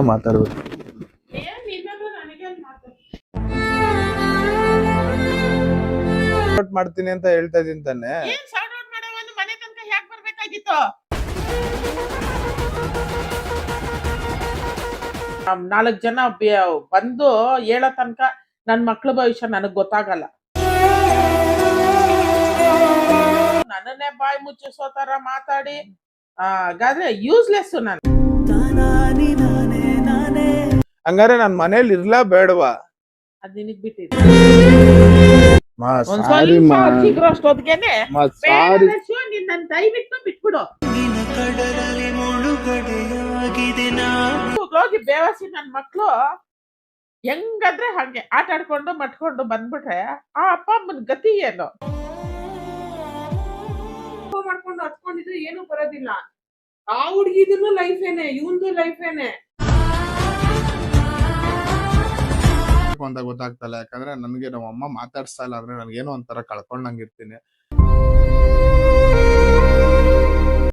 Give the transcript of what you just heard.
ಮಾತಾಡ್ಬೇಕು. ಮಾಡ್ತೀನಿ ಅಂತ ಹೇಳ್ತಾ ಇದೀನಿ ತಾನೆ. ಮನೆ ತನಕ ಯಾಕೆ ಬರ್ಬೇಕಾಗಿತ್ತು? 4 ಜನ ಬಂದು ಹೇಳೋ ತನಕ ನನ್ ಮಕ್ಳ ಭವಿಷ್ಯ ನನಗ್ ಗೊತ್ತಾಗಲ್ಲ. ನನ್ನನ್ನೇ ಬಾಯಿ ಮುಚ್ಚಿಸೋ ತರ ಮಾತಾಡಿ ಹಾಗಾದ್ರೆ ಯೂಸ್ಲೆಸ್ ನಾನು. ಹಂಗಾರೆ ನಾನ್ ಮನೇಲಿ ಇರ್ಲಾ ಬೇಡವಾ? ಅದ್ ನಿನಗ್ ಬಿಟ್ಟಿದ್ದೆ. ಅಷ್ಟೊತ್ತಿಗೆನೆ ನಿನ್ನ ದಯವಿಟ್ಟು ಬಿಟ್ಬಿಡು. ಹೋಗಿ ಬೇವಸಿ ನನ್ ಮಕ್ಳು ಹೆಂಗಂದ್ರೆ ಹಂಗೆ ಆಟ ಆಡ್ಕೊಂಡು ಮಟ್ಕೊಂಡು ಬಂದ್ಬಿಟ್ರೆ ಆ ಅಪ್ಪ ಅಮ್ಮನ ಗತಿ ಏನು? ಮಾಡ್ಕೊಂಡು ಹತ್ಕೊಂಡಿದ್ರೆ ಏನು ಬರೋದಿಲ್ಲ. ಆ ಹುಡ್ಗಿದೂ ಲೈಫ್ ಏನೆ, ಇವಂದು ಲೈಫ್ ಏನೆ ಅಂತ ಗೊತ್ತಾಗ್ತಲ್ಲ. ಯಾಕಂದ್ರೆ ನನ್ಗೆ ನಮ್ಮ ಅಮ್ಮ ಮಾತಾಡ್ಸ್ತಾ ಇಲ್ಲ ಅಂದ್ರೆ ನನ್ಗೇನೋ ಒಂಥರ ಕಳ್ಕೊಂಡಂಗಿರ್ತೀನಿ.